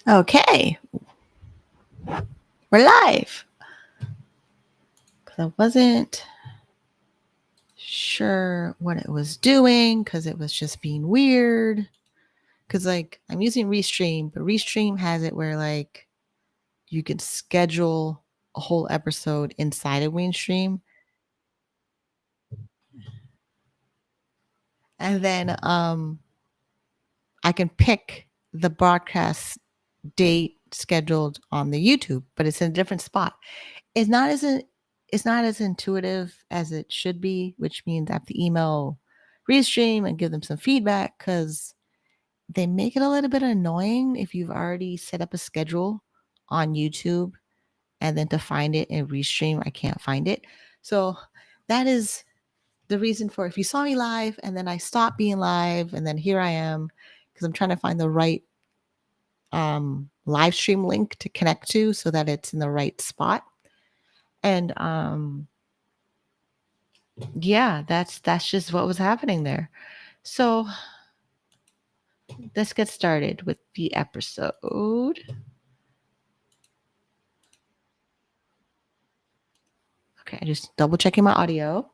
Okay, we're live. Because I wasn't sure what it was doing because it was just being weird. Because, I'm using Restream, but Restream has it where, you can schedule a whole episode inside of Restream. And then I can pick the broadcast date scheduled on the YouTube, but it's in a different spot. It's not as it's not as intuitive as it should be, which means I have to email Restream and give them some feedback because they make it a little bit annoying if you've already set up a schedule on YouTube and then to find it in Restream, I can't find it. So that is the reason for if you saw me live and then I stopped being live and then here I am because I'm trying to find the right live stream link to connect to so that it's in the right spot. And yeah, that's just what was happening there. So let's get started with the episode. Okay, just double checking my audio.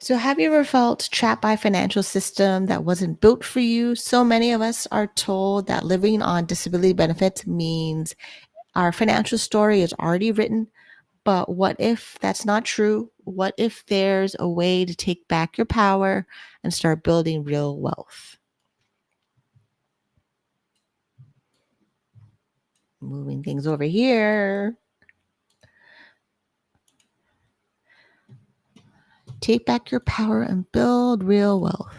So have you ever felt trapped by a financial system that wasn't built for you? So many of us are told that living on disability benefits means our financial story is already written. But what if that's not true? What if there's a way to take back your power and start building real wealth? Moving things over here. Take back your power and build real wealth.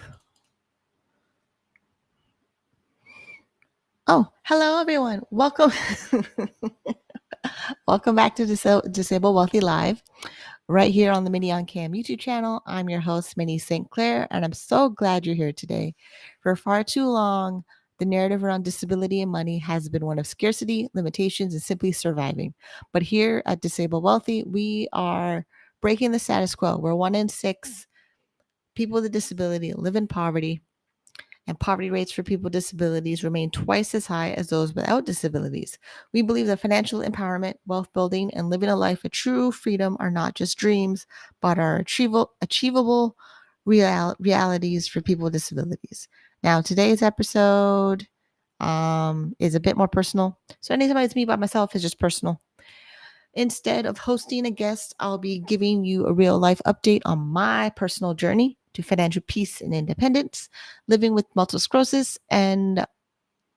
Oh, hello, everyone. Welcome. Welcome back to Disabled Wealthy Live, right here on the Mini on Cam YouTube channel. I'm your host, Minnie St. Clair, and I'm so glad you're here today. For far too long, the narrative around disability and money has been one of scarcity, limitations, and simply surviving. But here at Disabled Wealthy, we are breaking the status quo, where 1 in 6 people with a disability live in poverty, and poverty rates for people with disabilities remain twice as high as those without disabilities. We believe that financial empowerment, wealth building, and living a life of true freedom are not just dreams, but are achievable realities for people with disabilities. Now, today's episode is a bit more personal. So anytime it's me by myself is just personal. Instead of hosting a guest, I'll be giving you a real life update on my personal journey to financial peace and independence, living with multiple sclerosis and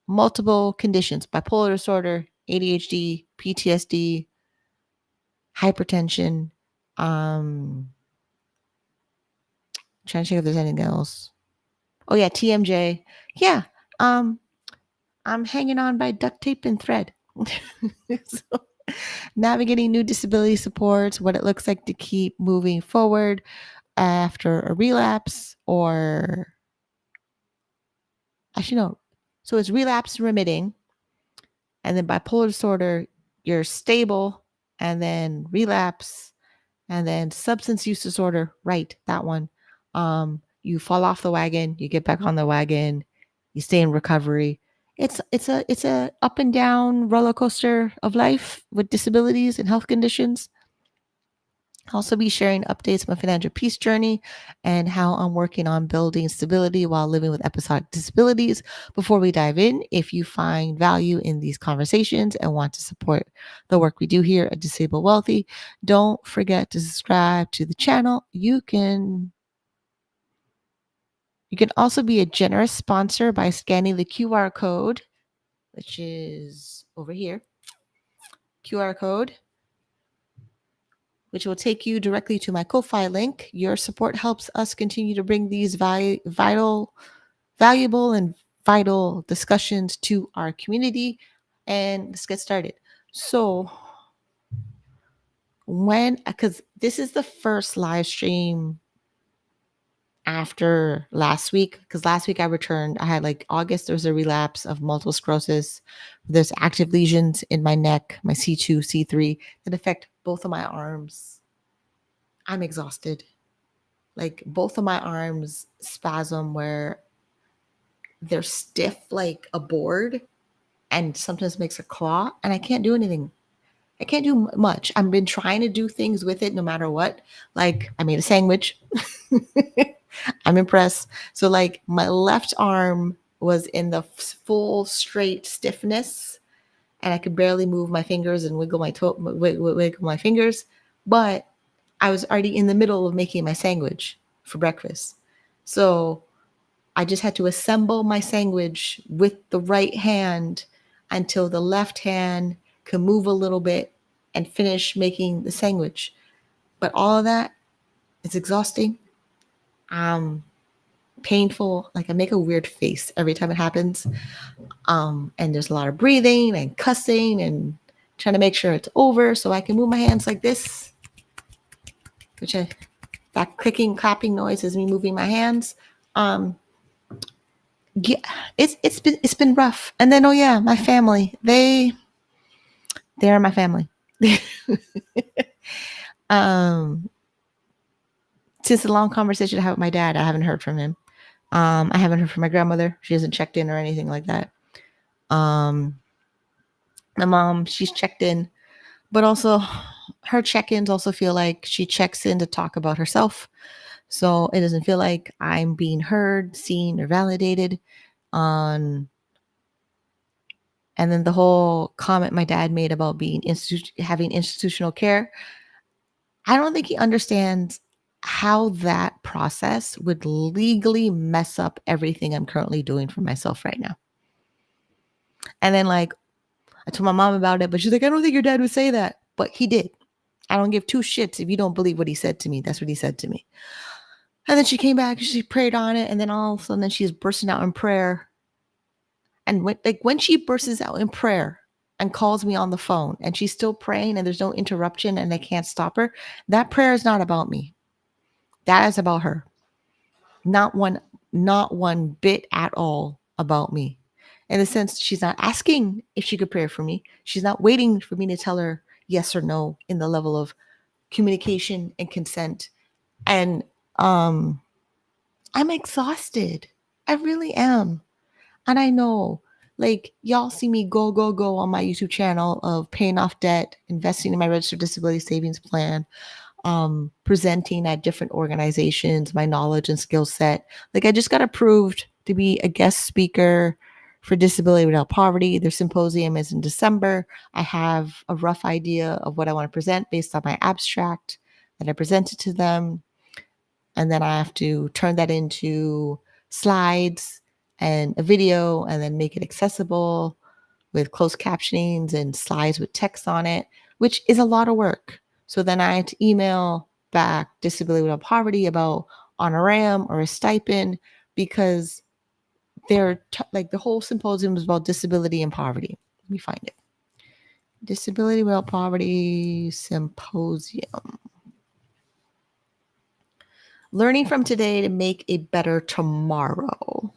multiple conditions: bipolar disorder, ADHD, PTSD, hypertension. Trying to think if there's anything else. Oh yeah, TMJ. Yeah. Um, I'm hanging on by duct tape and thread. So, navigating new disability supports, what it looks like to keep moving forward after a relapse, or actually, no. So it's relapse remitting, and then bipolar disorder, you're stable, and then relapse, and then substance use disorder, right? That one. You fall off the wagon, you get back on the wagon, you stay in recovery. It's a up and down roller coaster of life with disabilities and health conditions. I'll also be sharing updates on my financial peace journey and how I'm working on building stability while living with episodic disabilities. Before we dive in, if you find value in these conversations and want to support the work we do here at Disabled Wealthy, don't forget to subscribe to the channel. You can also be a generous sponsor by scanning the QR code, which is over here. QR code, which will take you directly to my Ko-Fi link. Your support helps us continue to bring these valuable and vital discussions to our community. And let's get started. So because this is the first live stream after last week, because last week I returned, I had August, there was a relapse of multiple sclerosis. There's active lesions in my neck, my C2, C3, that affect both of my arms. I'm exhausted. Both of my arms spasm where they're stiff like a board and sometimes makes a claw, and I can't do anything. I can't do much. I've been trying to do things with it no matter what. Like I made a sandwich. I'm impressed. So like my left arm was in the full straight stiffness and I could barely move my fingers and wiggle my wiggle my fingers, but I was already in the middle of making my sandwich for breakfast. So I just had to assemble my sandwich with the right hand until the left hand could move a little bit and finish making the sandwich. But all of that is exhausting, painful. Like I make a weird face every time it happens. And there's a lot of breathing and cussing and trying to make sure it's over so I can move my hands like this, that clicking, clapping noise is me moving my hands. Yeah, it's been rough. And then my family, they're my family. Since the long conversation I had with my dad, I haven't heard from him. I haven't heard from my grandmother. She hasn't checked in or anything like that. My mom, she's checked in, but also her check-ins also feel like she checks in to talk about herself. So it doesn't feel like I'm being heard, seen, or validated. And then the whole comment my dad made about being having institutional care, I don't think he understands how that process would legally mess up everything I'm currently doing for myself right now. And then like I told my mom about it, but she's like, I don't think your dad would say that. But he did. I don't give two shits if you don't believe what he said to me. That's what he said to me. And then she came back and she prayed on it. And then all of a sudden she's bursting out in prayer. And when she bursts out in prayer and calls me on the phone and she's still praying and there's no interruption and I can't stop her, that prayer is not about me. That is about her. Not one bit at all about me. In the sense, she's not asking if she could pray for me. She's not waiting for me to tell her yes or no in the level of communication and consent. And I'm exhausted. I really am. And I know, like, y'all see me go on my YouTube channel of paying off debt, investing in my registered disability savings plan, presenting at different organizations, my knowledge and skill set. Like I just got approved to be a guest speaker for Disability Without Poverty. Their symposium is in December. I have a rough idea of what I want to present based on my abstract that I presented to them. And then I have to turn that into slides and a video and then make it accessible with closed captionings and slides with text on it, which is a lot of work. So then I had to email back Disability Without Poverty about honorarium or a stipend because they're like the whole symposium was about disability and poverty. Let me find it. Disability Without Poverty Symposium. Learning from today to make a better tomorrow.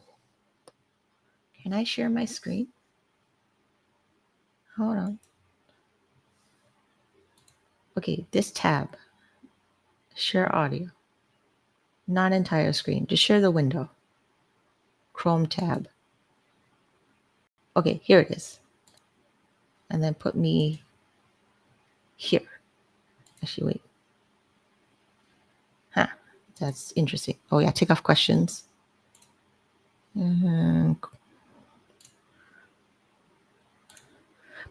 Can I share my screen? Hold on. Okay, this tab. Share audio. Not entire screen. Just share the window. Chrome tab. Okay, here it is. And then put me here. Actually, wait. Huh. That's interesting. Oh, yeah. Take off questions. Mm-hmm.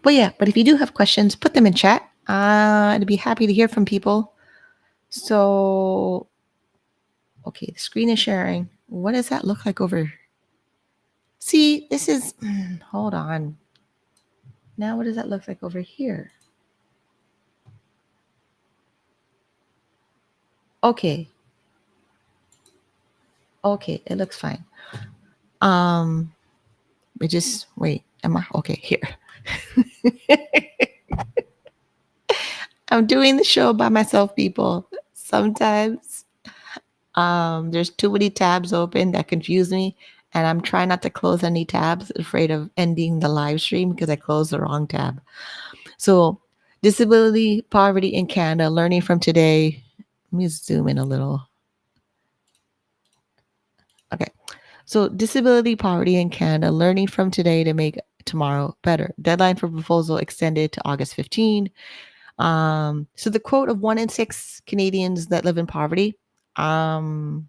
But if you do have questions, put them in chat. I'd be happy to hear from people. So, okay, the screen is sharing. What does that look like over? See, this is, hold on. Now, what does that look like over here? Okay. Okay, it looks fine. But just wait. Am I okay here? I'm doing the show by myself, people. Sometimes there's too many tabs open that confuse me, and I'm trying not to close any tabs, afraid of ending the live stream because I closed the wrong tab. So, disability, poverty in Canada, learning from today. Let me zoom in a little. Okay. So, disability poverty in Canada, learning from today to make tomorrow better. Deadline for proposal extended to August 15. So the quote of 1 in 6 Canadians that live in poverty, I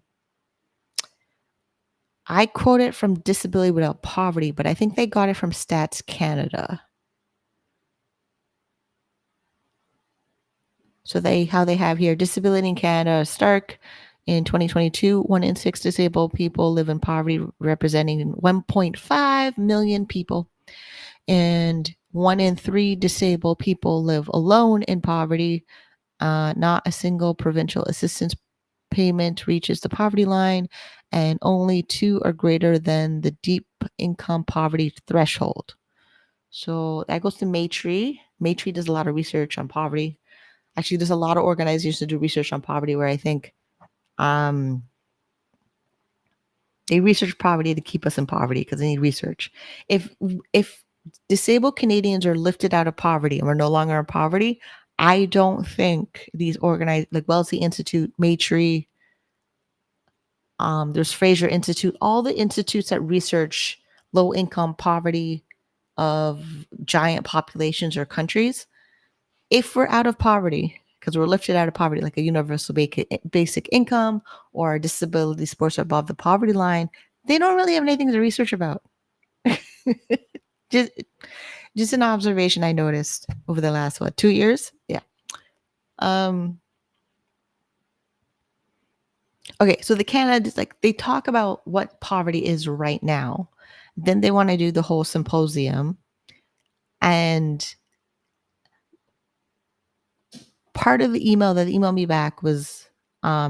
quote it from Disability Without Poverty, but I think they got it from Stats Canada. So how they have here, disability in Canada, stark. In 2022, 1 in 6 disabled people live in poverty, representing 1.5 million people. And 1 in 3 disabled people live alone in poverty. Not a single provincial assistance payment reaches the poverty line, and only 2 are greater than the deep income poverty threshold. So that goes to Maytree. Maytree does a lot of research on poverty. Actually, there's a lot of organizations that do research on poverty where I think they research poverty to keep us in poverty because they need research. If disabled Canadians are lifted out of poverty and we're no longer in poverty, I don't think these organized, like Wellesley Institute, Maytree, there's Fraser Institute, all the institutes that research low income poverty of giant populations or countries. If we're out of poverty, because we're lifted out of poverty, like a universal basic income or disability sports above the poverty line, they don't really have anything to research about. just an observation I noticed over the last 2 years. Yeah. Okay, so the Canada, like, they talk about what poverty is right now. Then they want to do the whole symposium. And part of the email that emailed me back was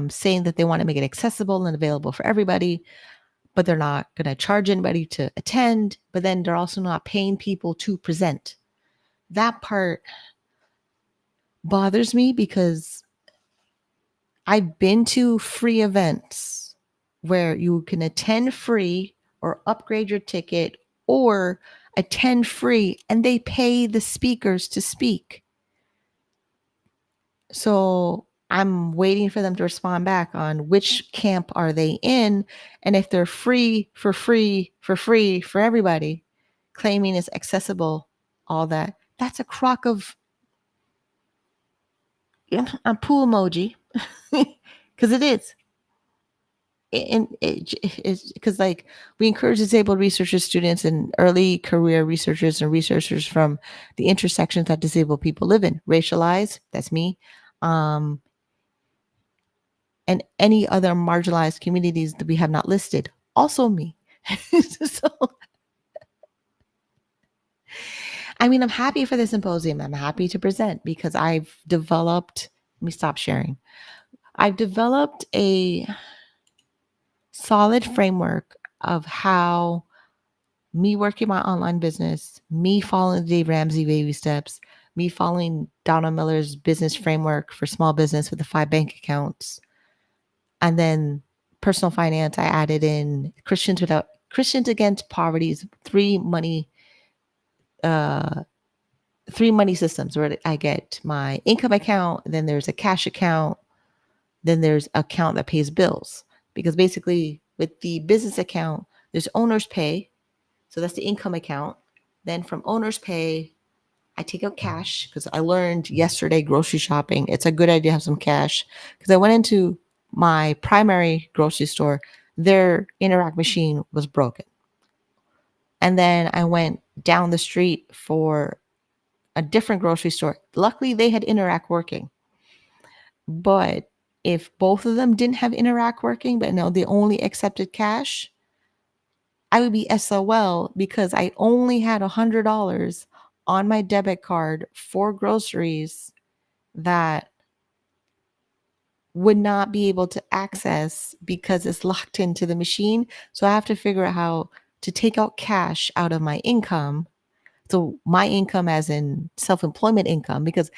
saying that they want to make it accessible and available for everybody, but they're not going to charge anybody to attend. But then they're also not paying people to present. That part bothers me because I've been to free events where you can attend free or upgrade your ticket or attend free and they pay the speakers to speak. So I'm waiting for them to respond back on which camp are they in, and if they're free for everybody, claiming it's accessible, all that. That's a crock of a pool emoji because it is. And it's because, like, we encourage disabled researchers, students, and early career researchers and researchers from the intersections that disabled people live in, racialized, that's me, and any other marginalized communities that we have not listed, also me. So, I mean, I'm happy for the symposium. I'm happy to present because I've developed, let me stop sharing. I've developed a solid framework of how me working my online business, me following the Dave Ramsey baby steps, me following Donna Miller's business framework for small business with the 5 bank accounts, and then personal finance. I added in Christians Against Poverty's 3 money systems where I get my income account, then there's a cash account, then there's an account that pays bills. Because basically with the business account, there's owner's pay. So that's the income account. Then from owner's pay, I take out cash because I learned yesterday grocery shopping. It's a good idea to have some cash because I went into my primary grocery store. Their Interact machine was broken. And then I went down the street for a different grocery store. Luckily, they had Interact working. But if both of them didn't have Interact working, but no, they only accepted cash, I would be SOL because I only had $100 on my debit card for groceries that would not be able to access because it's locked into the machine. So I have to figure out how to take out cash out of my income. So my income as in self-employment income, because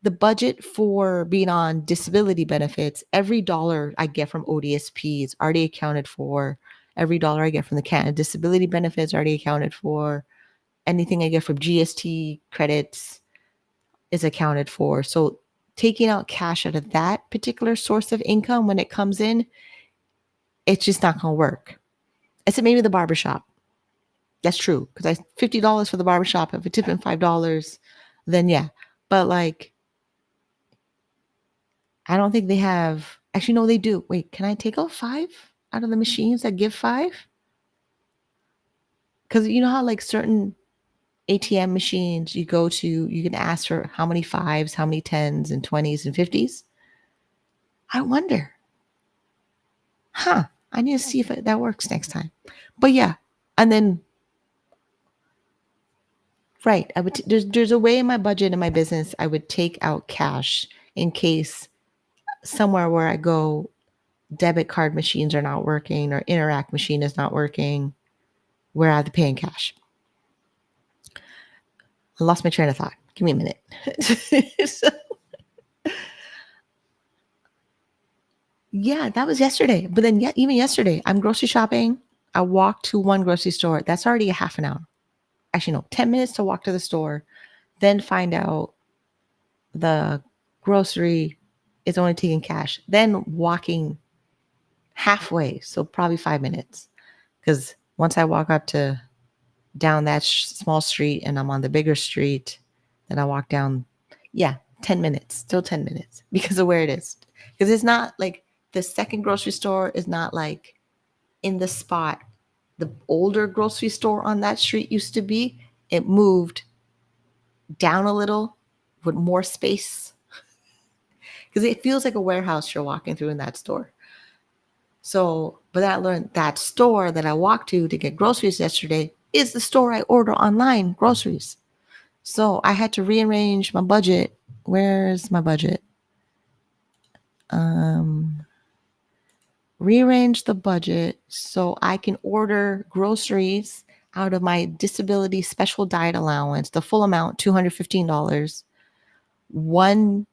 the budget for being on disability benefits, every dollar I get from ODSP is already accounted for. Every dollar I get from the Canada disability benefits already accounted for. Anything I get from GST credits is accounted for. So taking out cash out of that particular source of income when it comes in, it's just not going to work. I said maybe the barbershop. That's true. Because I $50 for the barbershop. If I tip in $5, then yeah. But like, I don't think they have. Actually, no, they do. Wait, can I take out 5 out of the machines that give 5? Because you know how like certain ATM machines you go to, you can ask for how many 5s, how many 10s and 20s and 50s. I wonder. Huh. I need to see if that works next time. But yeah. And then, right. I would, there's a way in my budget in my business, I would take out cash in case somewhere where I go, debit card machines are not working or Interact machine is not working, where I have to pay in cash. I lost my train of thought. Give me a minute. So, yeah, that was yesterday. But then, yeah, even yesterday, I'm grocery shopping. I walked to one grocery store. That's already a half an hour. Actually, no, 10 minutes to walk to the store. Then find out the grocery is only taking cash. Then walking halfway. So probably 5 minutes. Because once I walk up to down that small street and I'm on the bigger street, then I walk down, yeah, 10 minutes, still 10 minutes because of where it is. Because it's not like the second grocery store is not like in the spot the older grocery store on that street used to be. It moved down a little with more space because it feels like a warehouse you're walking through in that store. So, but I learned that store that I walked to get groceries yesterday is the store I order online groceries. So I had to rearrange my budget. Where's my budget? Rearrange the budget so I can order groceries out of my disability special diet allowance, the full amount, $215. One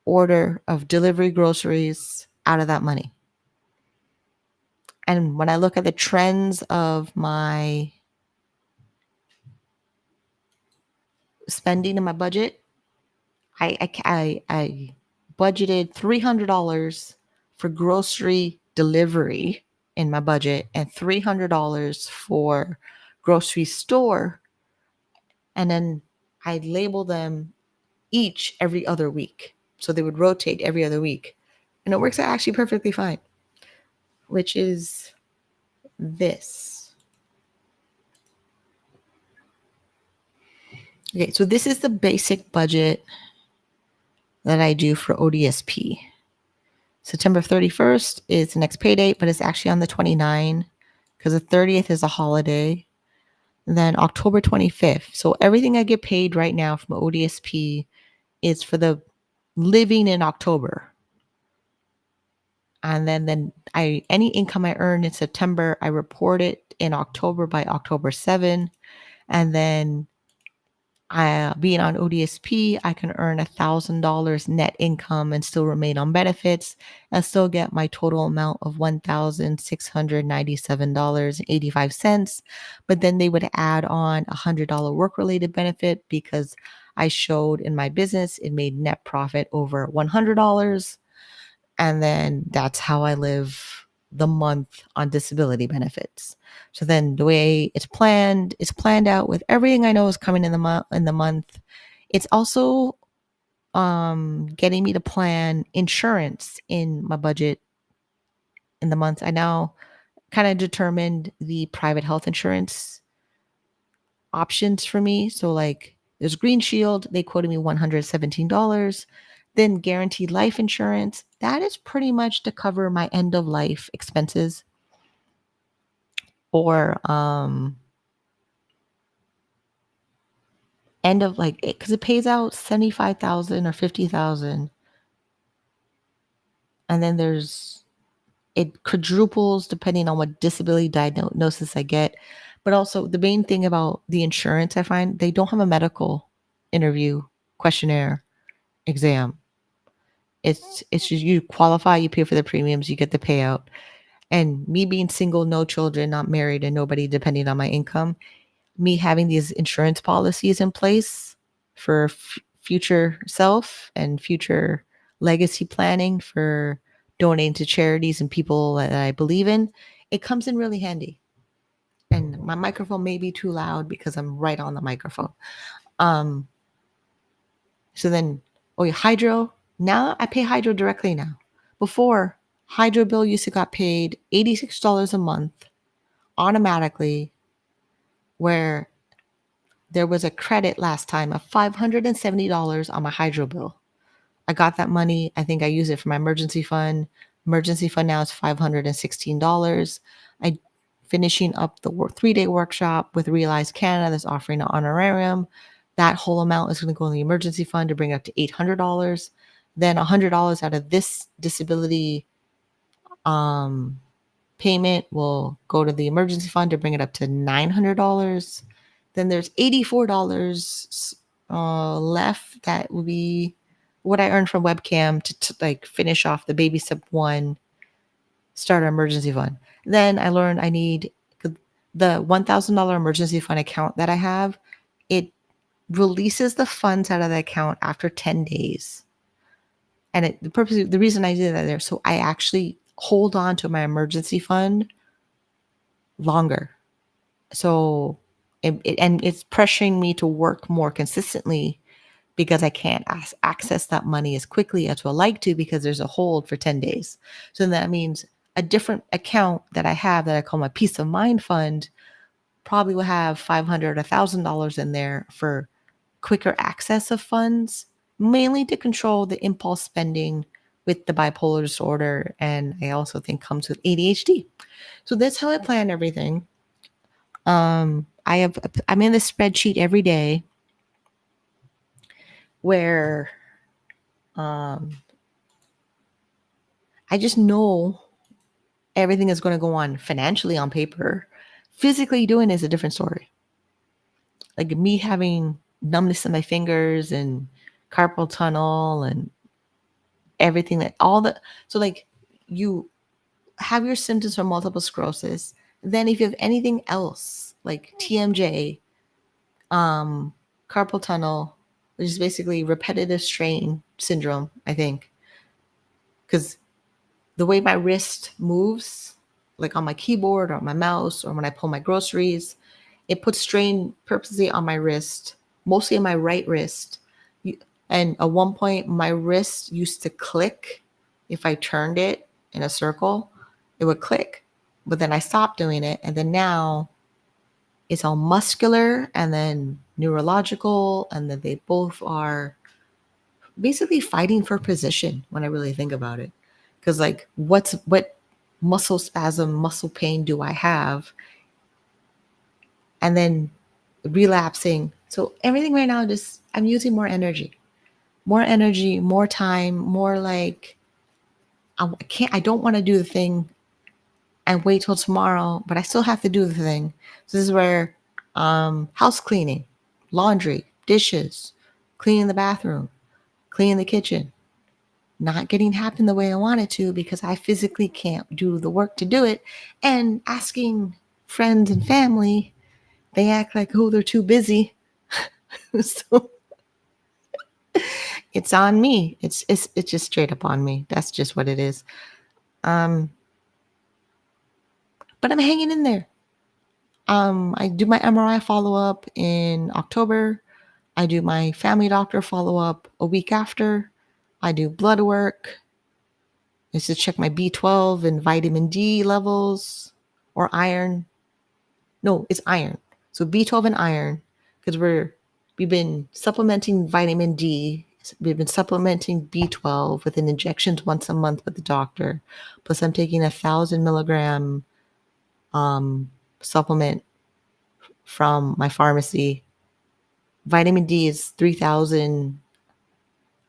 order of delivery groceries out of that money. And when I look at the trends of my spending in my budget, I budgeted $300 for grocery delivery in my budget and $300 for grocery store. And then I label them each every other week. So they would rotate every other week. And it works out actually perfectly fine, which is this. Okay, so this is the basic budget that I do for ODSP. September 31st is the next pay date, but it's actually on the 29th because the 30th is a holiday. And then October 25th. So everything I get paid right now from ODSP is for the living in October. And then any income I earn in September, I report it in October by October 7. And then being on ODSP, I can earn $1,000 net income and still remain on benefits and still get my total amount of $1,697.85. But then they would add on $100 work-related benefit because I showed in my business it made net profit over $100. And then that's how I live the month on disability benefits. So then the way it's planned out with everything I know is coming in the month. It's also getting me to plan insurance in my budget in the month. I now kind of determined the private health insurance options for me. So like there's Green Shield, they quoted me $117. Then guaranteed life insurance, that is pretty much to cover my end of life expenses or end of like because it pays out 75,000 or 50,000, and then it quadruples depending on what disability diagnosis I get. But also the main thing about the insurance, I find they don't have a medical interview, questionnaire, exam. It's just you qualify, you pay for the premiums, you get the payout. And me being single, no children, not married, and nobody depending on my income, me having these insurance policies in place for future self and future legacy planning for donating to charities and people that I believe in, it comes in really handy. my microphone may be too loud because I'm right on the microphone. So then, hydro. Now I pay hydro directly now. Before, hydro bill used to got paid $86 a month automatically, where there was a credit last time of $570 on my hydro bill. I got that money. I think I used it for my emergency fund. Emergency fund now is $516. I finishing up the 3-day workshop with Realize Canada that's offering an honorarium. That whole amount is going to go in the emergency fund to bring it up to $800. Then $100 out of this disability payment will go to the emergency fund to bring it up to $900. Then there's $84 left. That will be what I earned from webcam to like finish off the baby step 1 starter emergency fund. Then I learned I need the $1,000 emergency fund account that I have. It releases the funds out of the account after 10 days. And the reason I did that there, so I actually hold on to my emergency fund longer. So and it's pressuring me to work more consistently because I can't access that money as quickly as I like to because there's a hold for 10 days. So that means a different account that I have that I call my peace of mind fund probably will have $500 or $1,000 in there for quicker access of funds, mainly to control the impulse spending with the bipolar disorder. And I also think comes with ADHD. So that's how I plan everything. I'm in this spreadsheet every day where I just know everything is going to go on financially on paper. Physically doing is a different story. Like me having numbness in my fingers and carpal tunnel and everything so like you have your symptoms from multiple sclerosis. Then if you have anything else like TMJ, carpal tunnel, which is basically repetitive strain syndrome, I think, because the way my wrist moves, like on my keyboard or my mouse or when I pull my groceries, it puts strain purposely on my wrist, mostly on my right wrist. And at one point, my wrist used to click. If I turned it in a circle, it would click. But then I stopped doing it. And then now it's all muscular and then neurological. And then they both are basically fighting for position when I really think about it. Because like, what muscle spasm, muscle pain do I have? And then relapsing. So everything right now, I'm using more energy, more time, more like, I don't want to do the thing and wait till tomorrow, but I still have to do the thing. So this is where house cleaning, laundry, dishes, cleaning the bathroom, cleaning the kitchen, not getting happen the way I want it to because I physically can't do the work to do it. And asking friends and family, they act like, oh, they're too busy. So it's on me. It's just straight up on me. That's just what it is. But I'm hanging in there. I do my MRI follow-up in October. I do my family doctor follow-up a week after. I do blood work. It's to check my B12 and vitamin D levels or iron. No, it's iron. So B12 and iron, because we've been supplementing vitamin D. We've been supplementing B12 with injections once a month with the doctor. Plus I'm taking 1,000 milligram supplement from my pharmacy. Vitamin D is 3,000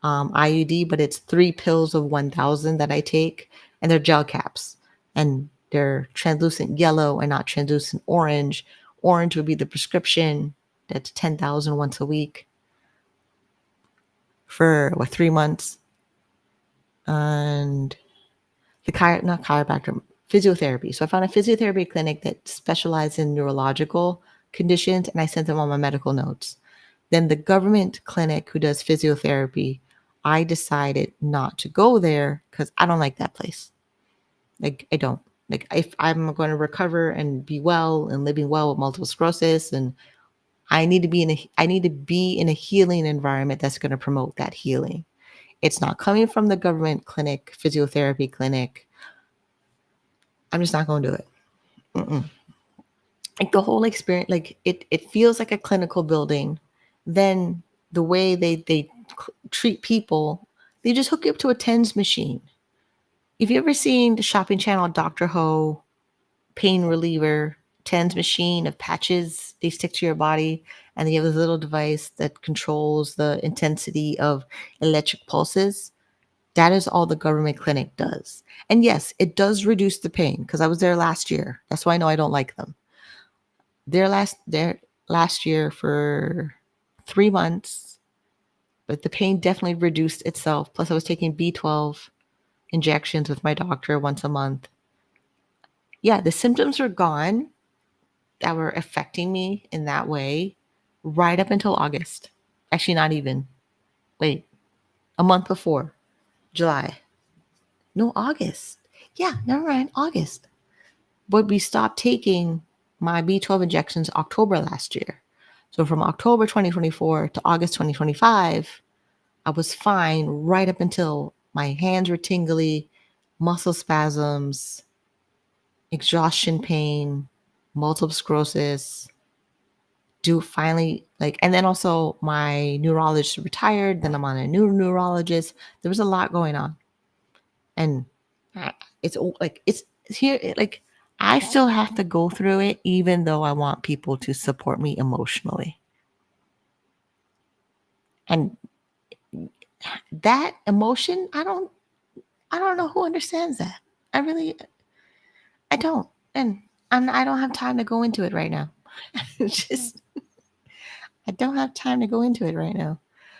IUD, but it's 3 pills of 1,000 that I take, and they're gel caps, and they're translucent yellow and not translucent orange. Orange would be the prescription. That's 10,000 once a week for 3 months. And not chiropractor, physiotherapy. So I found a physiotherapy clinic that specializes in neurological conditions, and I sent them all my medical notes. Then the government clinic who does physiotherapy, I decided not to go there because I don't like that place. Like, I don't. Like if I'm going to recover and be well and living well with multiple sclerosis, and I need to be in a healing environment that's going to promote that healing. It's not coming from the government clinic, physiotherapy clinic. I'm just not going to do it. Mm-mm. Like the whole experience, like it feels like a clinical building. Then the way they treat people, they just hook you up to a TENS machine. If you ever seen the shopping channel Dr. Ho pain reliever TENS machine of patches they stick to your body, and they have this little device that controls the intensity of electric pulses. That is all the government clinic does. And yes, it does reduce the pain because I was there last year. That's why I know I don't like them. There last year for 3 months, but the pain definitely reduced itself. Plus, I was taking B12 injections with my doctor once a month. Yeah, the symptoms were gone that were affecting me in that way right up until August. Actually, not even. Wait, a month before, July. No, August. Yeah, never mind, August. But we stopped taking my B12 injections October last year. So from October 2024 to August 2025, I was fine right up until my hands were tingly, muscle spasms, exhaustion pain, multiple sclerosis, do finally like, and then also my neurologist retired, then I'm on a new neurologist. There was a lot going on. And it's like, it's here, like, I still have to go through it, even though I want people to support me emotionally. And that emotion, I don't know who understands that. I don't. And I don't have time to go into it right now. It's just, I don't have time to go into it right now.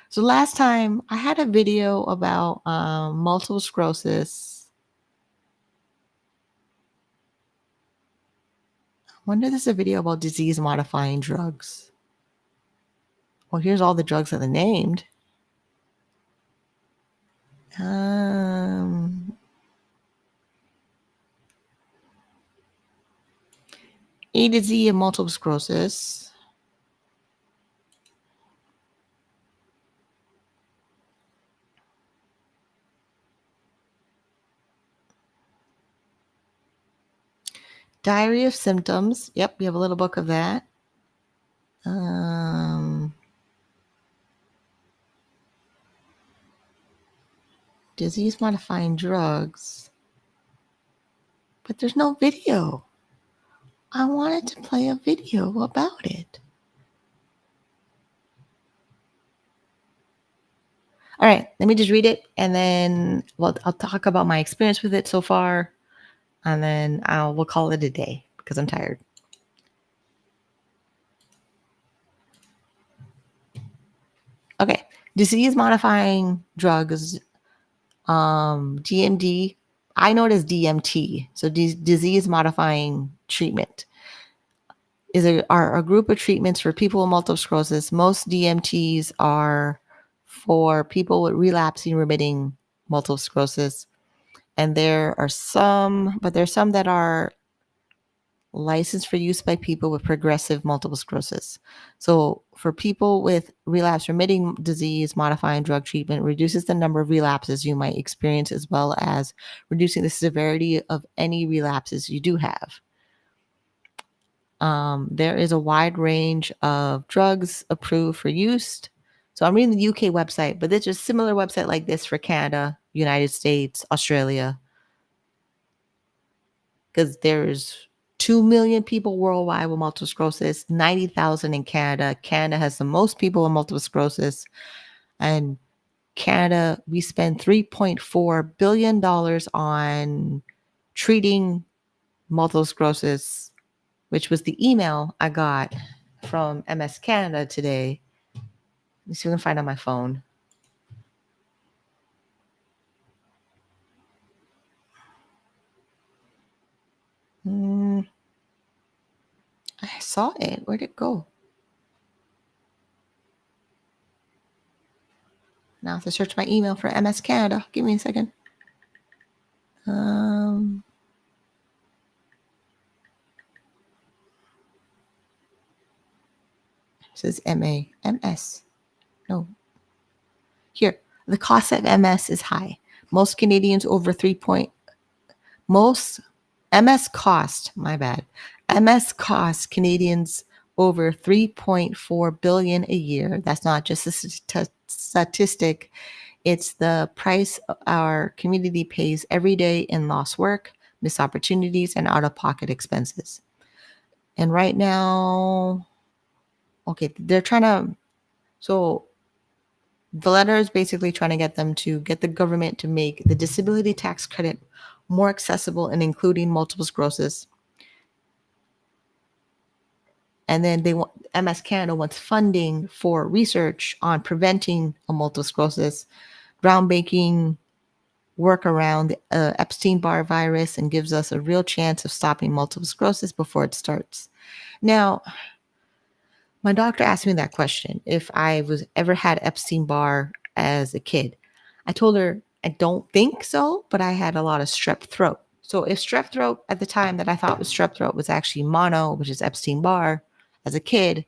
So last time I had a video about multiple sclerosis. I wonder if there's a video about disease modifying drugs. Well, here's all the drugs that are named. A to Z of multiple sclerosis. Diary of symptoms. Yep, we have a little book of that. Disease modifying drugs. But there's no video. I wanted to play a video about it. All right, let me just read it, and then I'll talk about my experience with it so far, and then we'll call it a day because I'm tired. Okay, disease modifying drugs, DMD. I know it as DMT, so disease modifying treatment are a group of treatments for people with multiple sclerosis. Most DMTs are for people with relapsing remitting multiple sclerosis, and there are some that are licensed for use by people with progressive multiple sclerosis. So for people with relapse remitting disease, modifying drug treatment reduces the number of relapses you might experience, as well as reducing the severity of any relapses you do have. There is a wide range of drugs approved for use. So I'm reading the UK website, but there's a similar website like this for Canada, United States, Australia, because there's 2 million people worldwide with multiple sclerosis, 90,000 in Canada. Canada has the most people with multiple sclerosis. And Canada, we spend $3.4 billion on treating multiple sclerosis, which was the email I got from MS Canada today. Let me see if I can find on my phone. I saw it. Where'd it go? Now I have to search my email for MS Canada. Give me a second. says MS. No. Here, the cost of MS is high. Most Canadians over 3 point, most MS cost, my bad. MS costs Canadians over 3.4 billion a year. That's not just a statistic. It's the price our community pays every day in lost work, missed opportunities, and out-of-pocket expenses. And right now, okay, they're trying to, so the letter is basically trying to get them to get the government to make the disability tax credit more accessible and including multiple sclerosis. And then they want, MS Canada wants funding for research on preventing a multiple sclerosis, groundbreaking work around the Epstein-Barr virus, and gives us a real chance of stopping multiple sclerosis before it starts. Now, my doctor asked me that question, if I was ever had Epstein-Barr as a kid. I told her, I don't think so, but I had a lot of strep throat. So if strep throat at the time that I thought was strep throat was actually mono, which is Epstein-Barr, as a kid,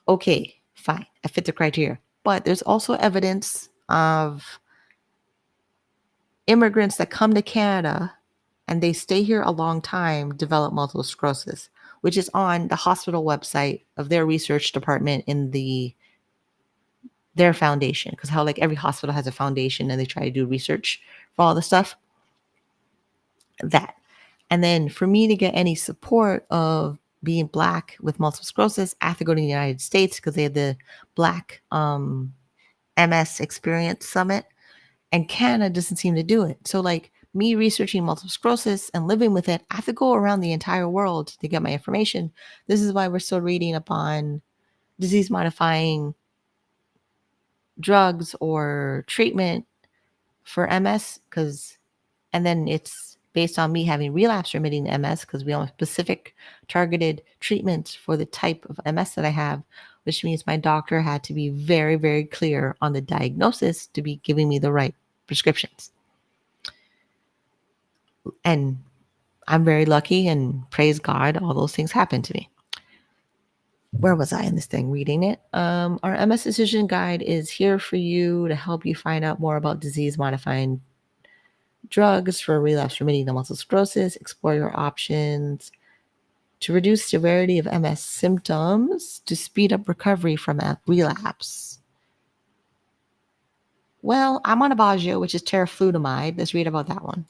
okay, fine, I fit the criteria. But there's also evidence of immigrants that come to Canada and they stay here a long time, develop multiple sclerosis, which is on the hospital website of their research department in their foundation. Because how like every hospital has a foundation and they try to do research for all the stuff. That. And then for me to get any support of being Black with multiple sclerosis, I have to go to the United States because they had the Black MS Experience Summit. And Canada doesn't seem to do it. So like me researching multiple sclerosis and living with it, I have to go around the entire world to get my information. This is why we're still reading upon disease modifying drugs or treatment for MS, and then it's based on me having relapse remitting MS because we have specific targeted treatments for the type of MS that I have, which means my doctor had to be very, very clear on the diagnosis to be giving me the right prescriptions. And I'm very lucky, and praise God, all those things happened to me. Where was I in this thing? Reading it. Our MS Decision Guide is here for you to help you find out more about disease modifying drugs for relapse remitting multiple sclerosis. Explore your options to reduce severity of MS symptoms to speed up recovery from a relapse. Well, I'm on Aubagio, which is teriflunomide. Let's read about that one.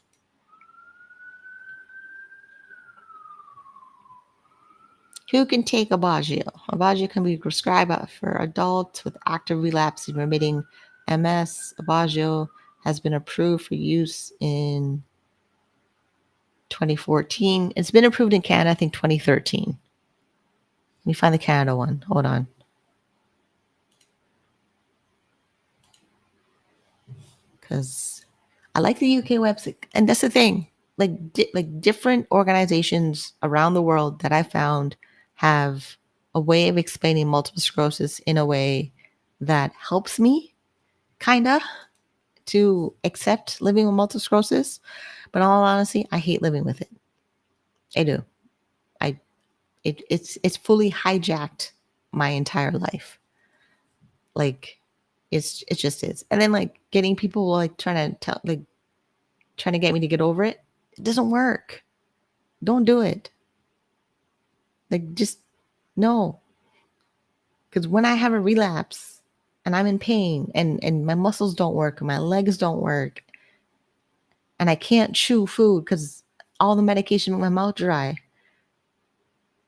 Who can take Aubagio? Aubagio can be prescribed for adults with active relapse and remitting MS. Aubagio has been approved for use in 2014. It's been approved in Canada, I think 2013. Let me find the Canada one. Hold on. Because I like the UK website. And that's the thing. Like different organizations around the world that I found have a way of explaining multiple sclerosis in a way that helps me kind of to accept living with multiple sclerosis. But in all honesty, I hate living with it. I do. It's fully hijacked my entire life. Like it just is. And then like getting people like trying to get me to get over it. It doesn't work. Don't do it. Like just no. Because when I have a relapse and I'm in pain and my muscles don't work and my legs don't work and I can't chew food because all the medication make my mouth dry,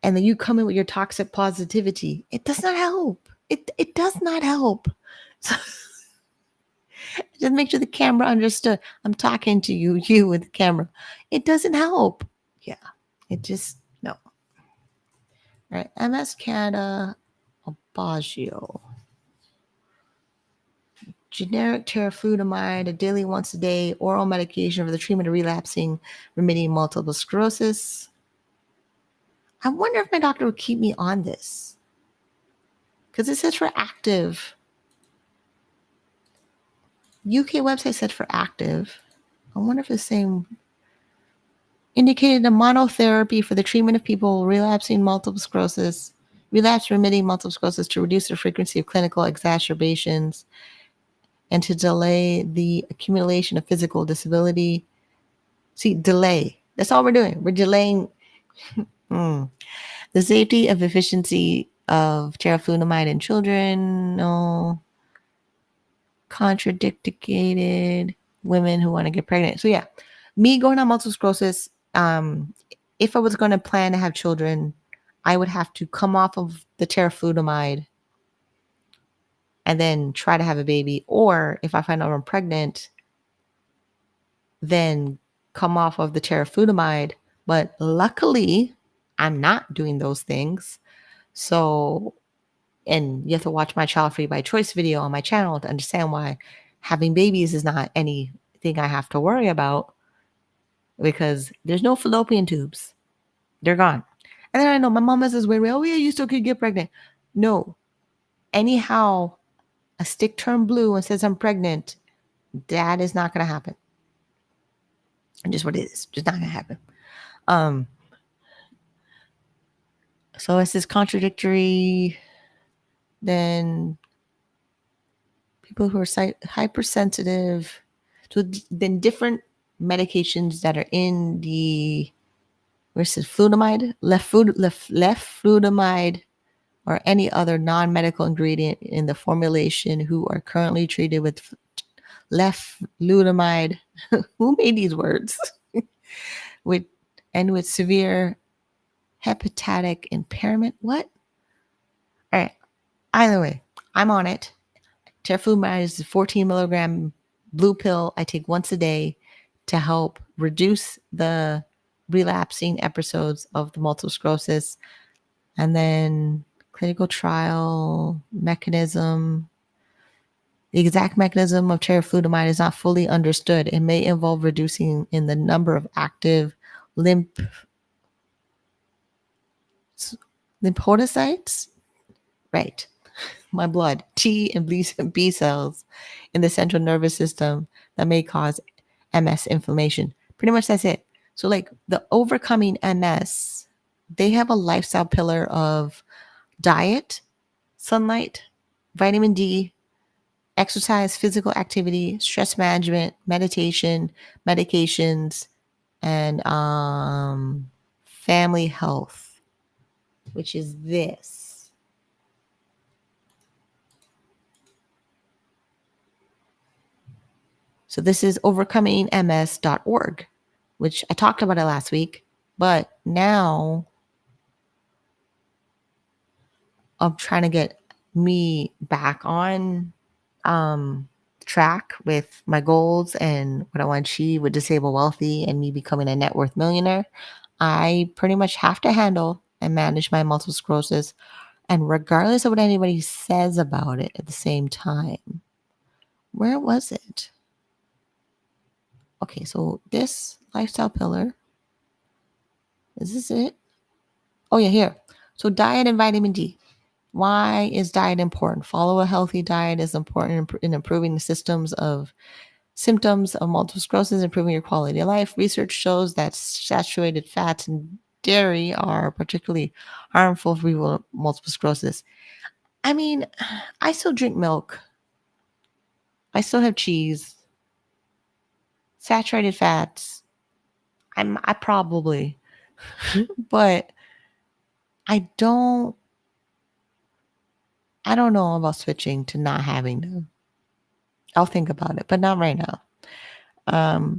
and then you come in with your toxic positivity, it does not help. It does not help. So just make sure the camera understood. I'm talking to you with the camera. It doesn't help. Yeah, it just, no. All right, MS Canada, Aubagio. Generic teriflunomide, a daily once a day oral medication for the treatment of relapsing, remitting multiple sclerosis. I wonder if my doctor would keep me on this. Because it says for active. UK website said for active. I wonder if it's saying indicated a monotherapy for the treatment of people relapsing multiple sclerosis relapse remitting multiple sclerosis to reduce the frequency of clinical exacerbations and to delay the accumulation of physical disability. See, delay. That's all we're doing. We're delaying the safety of efficiency of teriflunomide in children. No. Contraindicated women who want to get pregnant. So yeah, me going on multiple sclerosis, if I was going to plan to have children, I would have to come off of the teriflunomide and then try to have a baby. Or if I find out I'm pregnant, then come off of the teriflunomide. But luckily, I'm not doing those things. So, and you have to watch my Child Free by Choice video on my channel to understand why having babies is not anything I have to worry about, because there's no fallopian tubes. They're gone. And then I know my mom has this weird way, oh yeah, you still could get pregnant. No. Anyhow, a stick turned blue and says I'm pregnant, that is not going to happen. And just what it is. Just not going to happen. So it's this contradictory. Then people who are hypersensitive to then different medications that are in the, where's it, flutamide, left flutamide, or any other non-medical ingredient in the formulation who are currently treated with leflutamide. Who made these words? with severe hepatic impairment. What? All right. Either way, I'm on it. Teriflunomide is a 14 milligram blue pill I take once a day to help reduce the relapsing episodes of the multiple sclerosis. And then clinical trial mechanism. The exact mechanism of teriflunomide is not fully understood. It may involve reducing in the number of active lymphocytes. Right. My blood, T and B cells in the central nervous system that may cause MS inflammation. Pretty much that's it. So like the overcoming MS, they have a lifestyle pillar of diet, sunlight, vitamin D, exercise, physical activity, stress management, meditation, medications, and family health, which is this. So this is overcomingms.org, which I talked about it last week, but now I'm trying to get me back on track with my goals and what I want to achieve with Disabled Wealthy and me becoming a net worth millionaire. I pretty much have to handle and manage my multiple sclerosis, and regardless of what anybody says about it at the same time. Where was it? Okay, so this lifestyle pillar, is this it? Oh yeah, here. So diet and vitamin D. Why is diet important? Follow a healthy diet is important in improving the symptoms of multiple sclerosis, improving your quality of life. Research shows that saturated fats and dairy are particularly harmful for people with multiple sclerosis. I mean, I still drink milk. I still have cheese. Saturated fats. I probably, but I don't know about switching to not having them. I'll think about it, but not right now.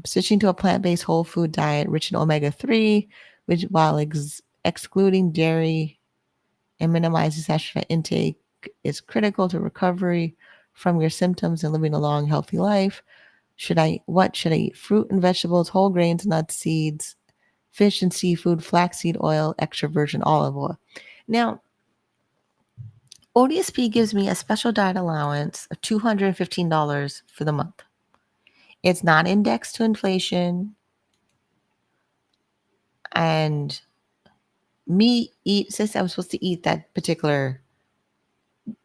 Switching to a plant-based whole food diet rich in omega-3, which while excluding dairy and minimizing saturated fat intake is critical to recovery from your symptoms and living a long, healthy life. What should I eat? Fruit and vegetables, whole grains, nuts, seeds, fish and seafood, flaxseed oil, extra virgin olive oil. Now, ODSP gives me a special diet allowance of $215 for the month. It's not indexed to inflation. And since I was supposed to eat that particular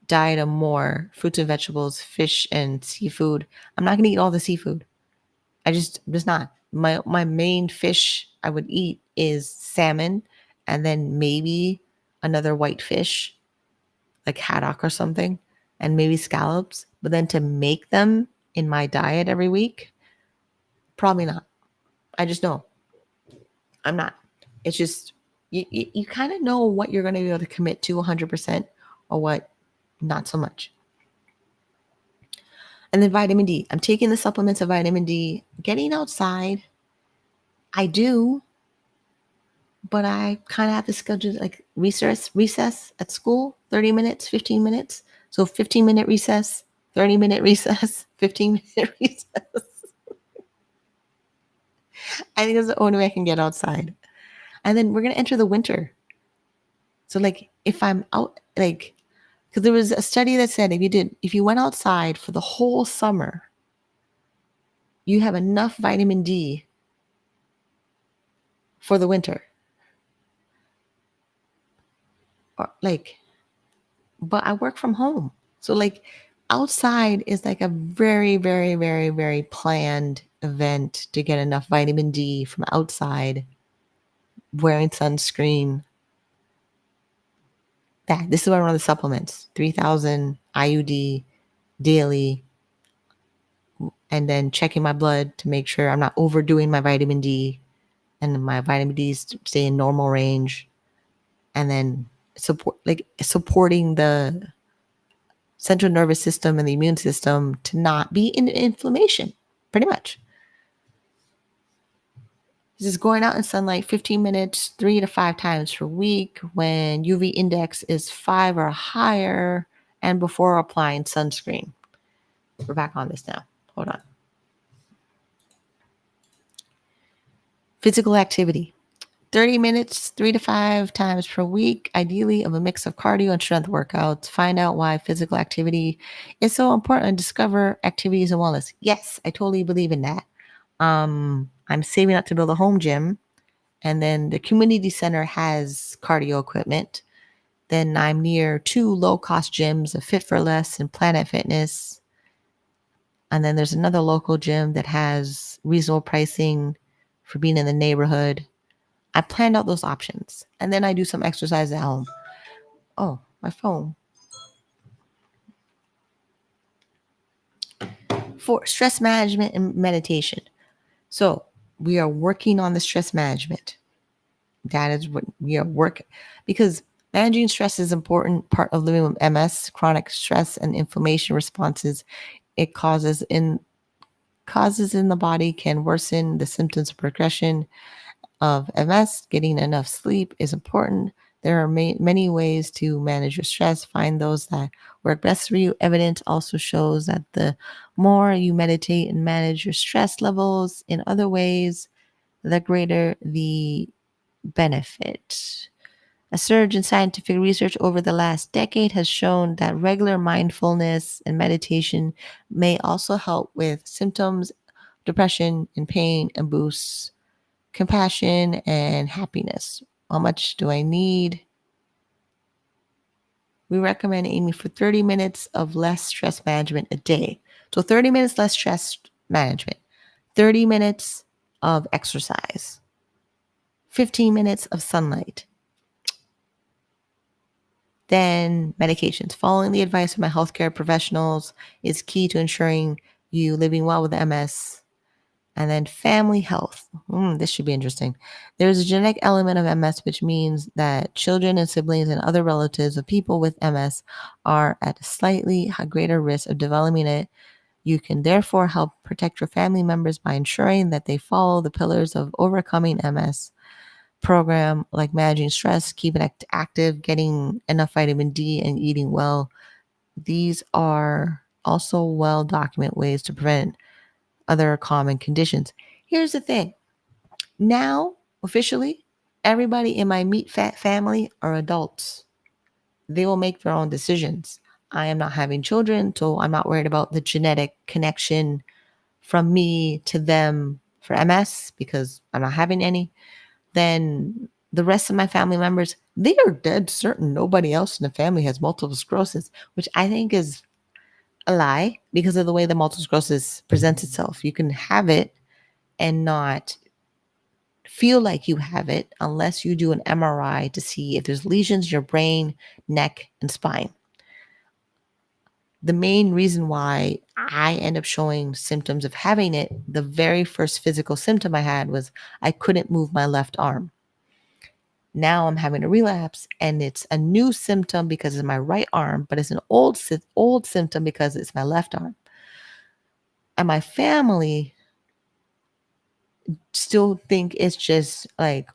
diet of more fruits and vegetables, fish and seafood, I'm not going to eat all the seafood. I'm just not. My main fish I would eat is salmon, and then maybe another white fish like haddock or something, and maybe scallops, but then to make them in my diet every week, probably not. I just know I'm not. It's just you kind of know what you're going to be able to commit to 100% or what not so much. And then vitamin D. I'm taking the supplements of vitamin D. Getting outside, I do, but I kind of have to schedule like recess at school, 30 minutes, 15 minutes. So 15-minute recess, 30-minute recess, 15-minute recess. I think that's the only way I can get outside. And then we're going to enter the winter. So like if I'm out, like, because there was a study that said if you went outside for the whole summer, you have enough vitamin D for the winter. Or like, but I work from home. So like outside is like a very, very, very, very planned event to get enough vitamin D from outside, wearing sunscreen. This is one of the supplements, 3,000 IUD daily, and then checking my blood to make sure I'm not overdoing my vitamin D and my vitamin D stay in normal range, and then supporting the central nervous system and the immune system to not be in inflammation, pretty much. This is going out in sunlight 15 minutes, 3 to 5 times per week when UV index is 5 or higher, and before applying sunscreen. We're back on this now. Hold on. Physical activity. 30 minutes, 3 to 5 times per week, ideally of a mix of cardio and strength workouts. Find out why physical activity is so important and discover activities and wellness. Yes, I totally believe in that. I'm saving up to build a home gym, and then the community center has cardio equipment. Then I'm near 2 low-cost gyms, a Fit for Less and Planet Fitness. And then there's another local gym that has reasonable pricing for being in the neighborhood. I planned out those options, and then I do some exercise at home. Oh, my phone. 4, stress management and meditation. So we are working on the stress management. That is what we are working, because managing stress is an important part of living with MS, chronic stress and inflammation responses. It causes in the body can worsen the symptoms of progression of MS. Getting enough sleep is important. There are many ways to manage your stress. Find those that work best for you. Evidence also shows that the more you meditate and manage your stress levels in other ways, the greater the benefit. A surge in scientific research over the last decade has shown that regular mindfulness and meditation may also help with symptoms, depression, and pain, and boosts compassion and happiness. How much do I need? We recommend aiming for 30 minutes of less stress management a day. So 30 minutes less stress management, 30 minutes of exercise, 15 minutes of sunlight. Then medications. Following the advice of my healthcare professionals is key to ensuring you living well with MS. And then family health. This should be interesting. There's a genetic element of MS, which means that children and siblings and other relatives of people with MS are at a slightly greater risk of developing it. You can therefore help protect your family members by ensuring that they follow the pillars of overcoming MS program, like managing stress, keeping active, getting enough vitamin D, and eating well. These are also well-documented ways to prevent other common conditions. Here's the thing. Now, officially, everybody in my meat fat family are adults. They will make their own decisions. I am not having children, so I'm not worried about the genetic connection from me to them for MS because I'm not having any. Then the rest of my family members, they are dead certain nobody else in the family has multiple sclerosis, which I think is a lie because of the way the multiple sclerosis presents itself. You can have it and not feel like you have it unless you do an MRI to see if there's lesions in your brain, neck, and spine. The main reason why I end up showing symptoms of having it, the very first physical symptom I had was I couldn't move my left arm. Now I'm having a relapse, and it's a new symptom because it's my right arm, but it's an old symptom because it's my left arm. And my family still think it's just like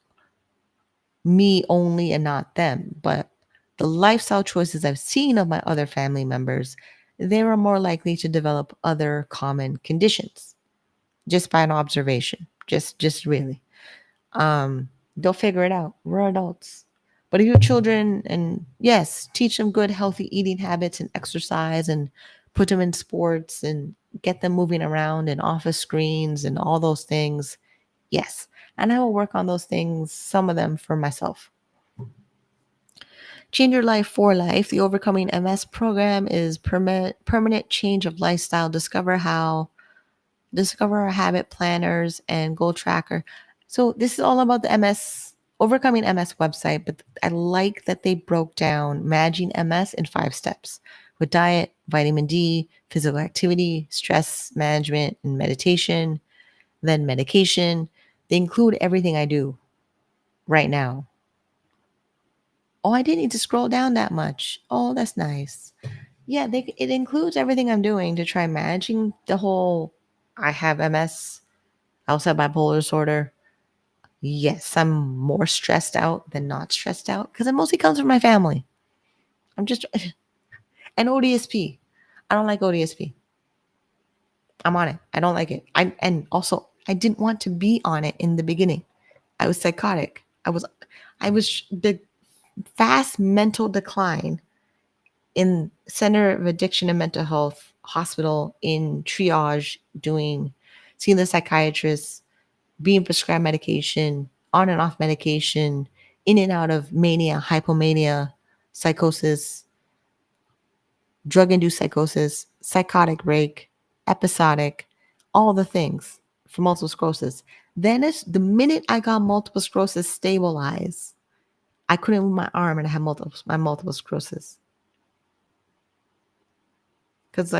me only and not them. But the lifestyle choices I've seen of my other family members, they were more likely to develop other common conditions just by an observation. Just really. They'll figure it out. We're adults. But if you have children, and yes, teach them good, healthy eating habits and exercise, and put them in sports and get them moving around and off of screens and all those things. Yes. And I will work on those things, some of them for myself. Change Your Life for Life. The Overcoming MS program is permanent change of lifestyle. Discover our habit planners and goal tracker. So this is all about the MS, Overcoming MS website, but I like that they broke down managing MS in 5 steps with diet, vitamin D, physical activity, stress management, and meditation, then medication. They include everything I do right now. Oh, I didn't need to scroll down that much. Oh, that's nice. Yeah, it includes everything I'm doing to try managing the whole I have MS, I also have bipolar disorder. Yes, I'm more stressed out than not stressed out because it mostly comes from my family. I'm just, and ODSP. I don't like ODSP. I'm on it. I don't like it. And also I didn't want to be on it in the beginning. I was psychotic. I was the fast mental decline in Center of Addiction and Mental Health Hospital in triage, seeing the psychiatrist, being prescribed medication, on and off medication, in and out of mania, hypomania, psychosis, drug-induced psychosis, psychotic break, episodic, all the things for multiple sclerosis. Then it's the minute I got multiple sclerosis stabilized, I couldn't move my arm and I had multiple sclerosis. Because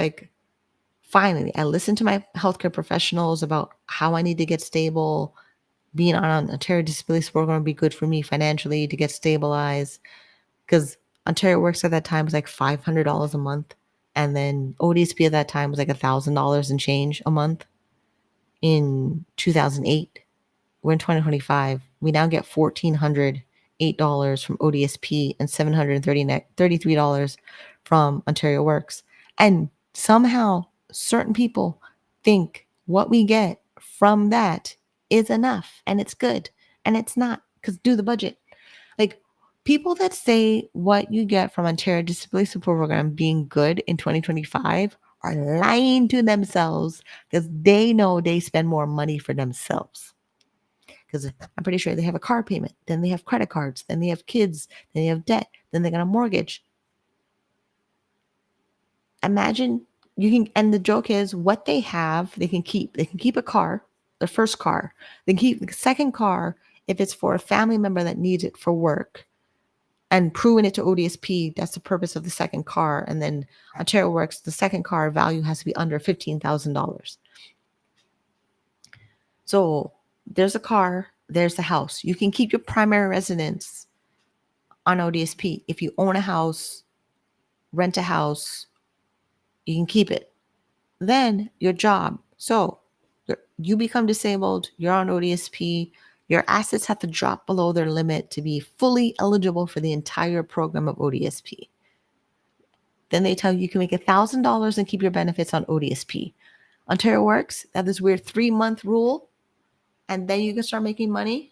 finally, I listened to my healthcare professionals about how I need to get stable. Being on Ontario Disability Support Program would be good for me financially to get stabilized, because Ontario Works at that time was like $500 a month, and then ODSP at that time was like $1,000 and change a month. In 2008, we're in 2025. We now get $1,408 from ODSP and $733 from Ontario Works, and somehow certain people think what we get from that is enough and it's good, and it's not, because do the budget. People that say what you get from Ontario Disability Support Program being good in 2025 are lying to themselves, because they know they spend more money for themselves. Because I'm pretty sure they have a car payment, then they have credit cards, then they have kids, then they have debt, then they got a mortgage. Imagine and the joke is what they have, they can keep. They can keep a car, their first car. They can keep the second car if it's for a family member that needs it for work, and proving it to ODSP, that's the purpose of the second car. And then Ontario Works, the second car value has to be under $15,000. So there's a car, there's a house. You can keep your primary residence on ODSP. If you own a house, rent a house, you can keep it. Then your job. So you become disabled, you're on ODSP, your assets have to drop below their limit to be fully eligible for the entire program of ODSP. Then they tell you can make $1,000 and keep your benefits on ODSP. Ontario Works, they have this weird 3-month rule, and then you can start making money,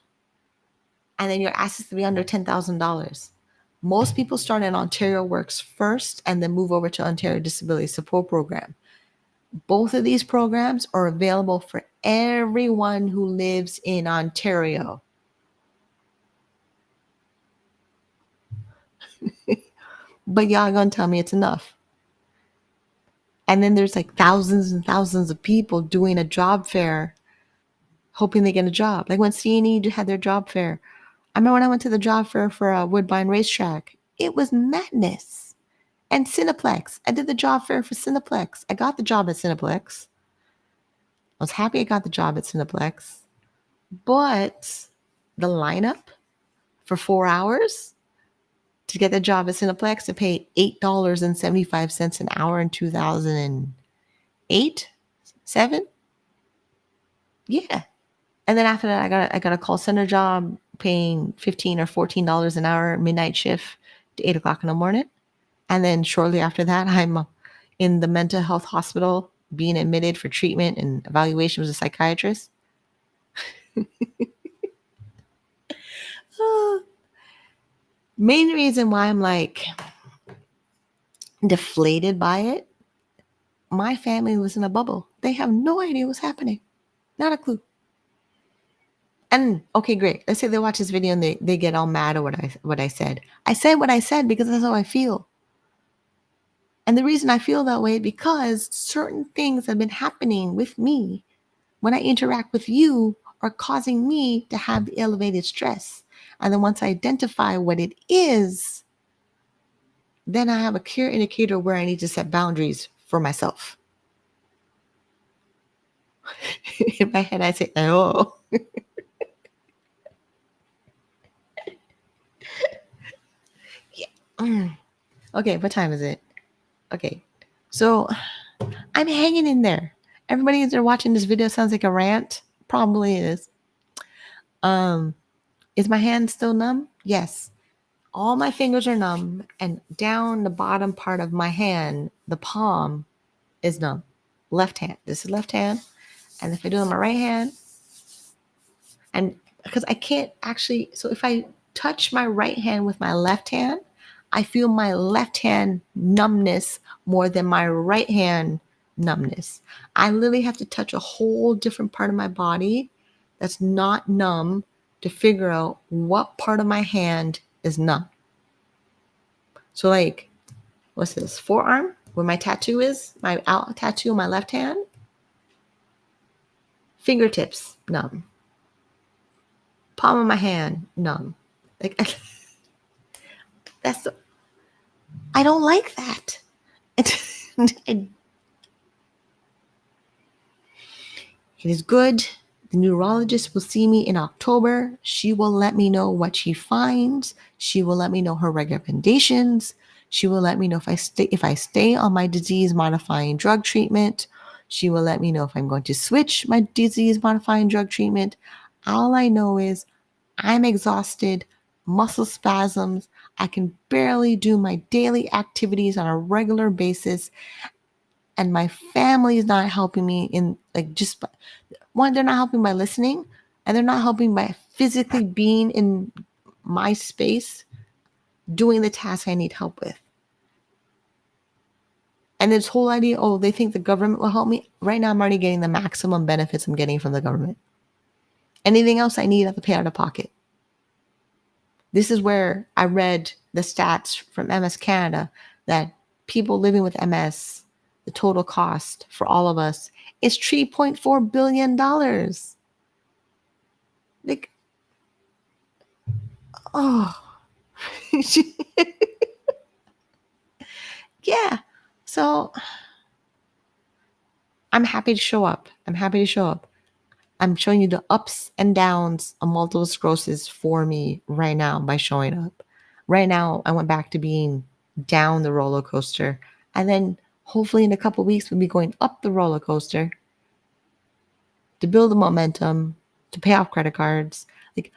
and then your assets to be under $10,000. Most people start in Ontario Works first and then move over to Ontario Disability Support Program. Both of these programs are available for everyone who lives in Ontario. But y'all gonna tell me it's enough. And then there's thousands and thousands of people doing a job fair, hoping they get a job. Like when C&E had their job fair. I remember when I went to the job fair for a Woodbine racetrack, it was madness. And Cineplex. I did the job fair for Cineplex. I got the job at Cineplex. I was happy I got the job at Cineplex. But the lineup for 4 hours to get the job at Cineplex to pay $8.75 an hour in 2008, 7? Yeah. And then after that, I got a call center job paying $15 or $14 an hour, midnight shift to 8 o'clock in the morning. And then shortly after that, I'm in the mental health hospital being admitted for treatment and evaluation with a psychiatrist. Main reason why I'm like deflated by it, my family was in a bubble. They have no idea what's happening. Not a clue. And okay, great. Let's say they watch this video and they get all mad at what I said. I said what I said because that's how I feel. And the reason I feel that way because certain things have been happening with me when I interact with you are causing me to have the elevated stress. And then once I identify what it is, then I have a clear indicator where I need to set boundaries for myself. In my head, I say, oh. Yeah. Okay, what time is it? Okay, so I'm hanging in there. Everybody that's watching this video sounds like a rant. Probably is. Is my hand still numb? Yes. All my fingers are numb, and down the bottom part of my hand, the palm, is numb. Left hand. This is left hand. And if I do it on my right hand, and because I can't actually, so if I touch my right hand with my left hand, I feel my left hand numbness more than my right hand numbness. I literally have to touch a whole different part of my body that's not numb to figure out what part of my hand is numb. So like, what's this? Forearm, where my tattoo is, my out tattoo on my left hand. Fingertips, numb. Palm of my hand, numb. Like, I don't like that. It is good. The neurologist will see me in October. She will let me know what she finds. She will let me know her recommendations. She will let me know if I stay on my disease modifying drug treatment. She will let me know if I'm going to switch my disease modifying drug treatment. All I know is I'm exhausted, muscle spasms. I can barely do my daily activities on a regular basis. And my family is not helping me in just one, they're not helping by listening, and they're not helping by physically being in my space doing the tasks I need help with. And this whole idea, they think the government will help me. Right now, I'm already getting the maximum benefits I'm getting from the government. Anything else I need, I have to pay out of pocket. This is where I read the stats from MS Canada that people living with MS, the total cost for all of us is $3.4 billion. Like, yeah. So I'm happy to show up. I'm showing you the ups and downs of multiple sclerosis for me right now by showing up. Right now, I went back to being down the roller coaster. And then hopefully in a couple of weeks, we'll be going up the roller coaster to build the momentum, to pay off credit cards. Like,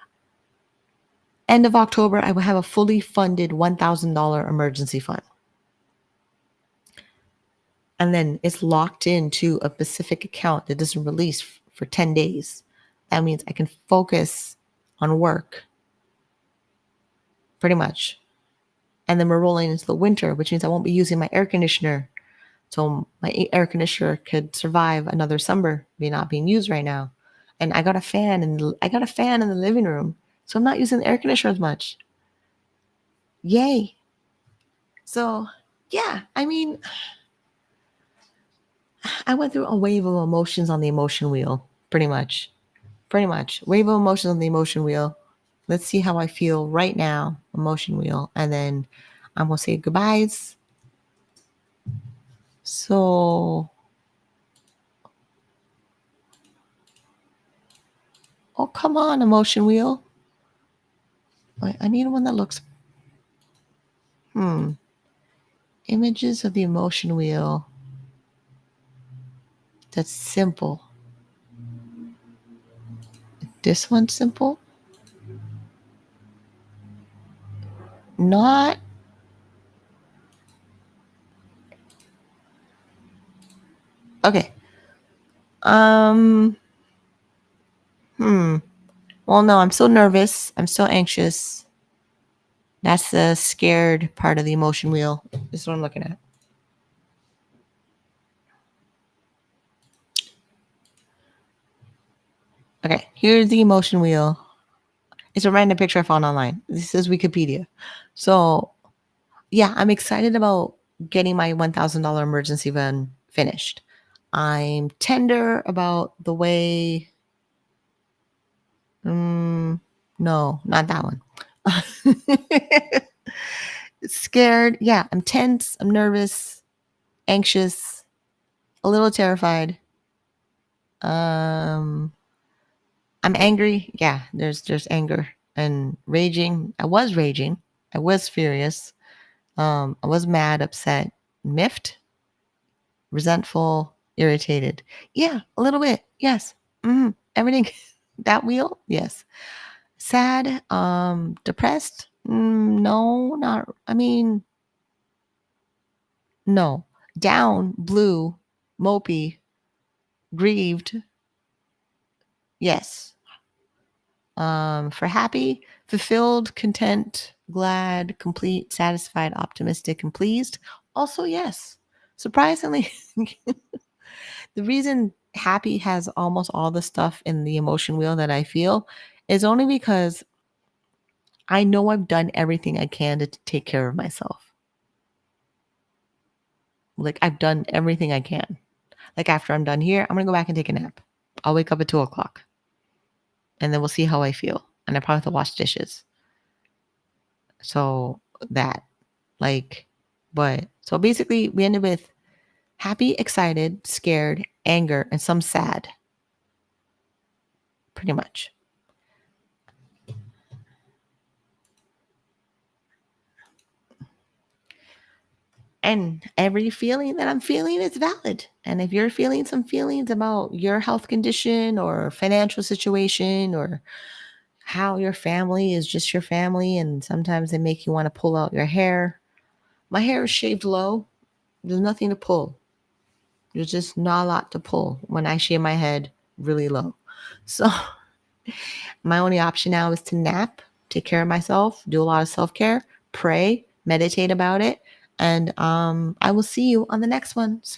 end of October, I will have a fully funded $1,000 emergency fund. And then it's locked into a specific account that doesn't release for 10 days. That means I can focus on work, pretty much. And then we're rolling into the winter, which means I won't be using my air conditioner. So my air conditioner could survive another summer, not being used right now. And I got a fan in the living room, so I'm not using the air conditioner as much. Yay. So yeah, I mean, I went through a wave of emotions on the emotion wheel, pretty much. Wave of emotions on the emotion wheel. Let's see how I feel right now, emotion wheel. And then I'm going to say goodbyes. So, oh, come on, emotion wheel. I need one that looks, images of the emotion wheel. That's simple. This one's simple. Not. Okay. Well, no, I'm still nervous. I'm still anxious. That's the scared part of the emotion wheel. This is what I'm looking at. Okay, here's the emotion wheel. It's a random picture I found online. This is Wikipedia. So, yeah, I'm excited about getting my $1,000 emergency fund finished. I'm tender about the way. No, not that one. Scared. Yeah, I'm tense. I'm nervous, anxious, a little terrified. I'm angry. Yeah, there's anger and raging. I was raging. I was furious. I was mad, upset, miffed, resentful, irritated. Yeah, a little bit. Yes. Everything. That wheel. Yes. Sad. Depressed. No, not. I mean, no. Down. Blue. Mopey. Grieved. Yes. For happy, fulfilled, content, glad, complete, satisfied, optimistic, and pleased. Also, yes. Surprisingly, the reason happy has almost all the stuff in the emotion wheel that I feel is only because I know I've done everything I can to take care of myself. Like, I've done everything I can. Like, after I'm done here, I'm going to go back and take a nap. I'll wake up at 2:00 and then we'll see how I feel. And I probably have to wash dishes. So that, but so basically we ended with happy, excited, scared, anger, and some sad. Pretty much. And every feeling that I'm feeling is valid. And if you're feeling some feelings about your health condition or financial situation or how your family is just your family, and sometimes they make you want to pull out your hair. My hair is shaved low. There's nothing to pull. There's just not a lot to pull when I shave my head really low. So my only option now is to nap, take care of myself, do a lot of self-care, pray, meditate about it. And I will see you on the next one.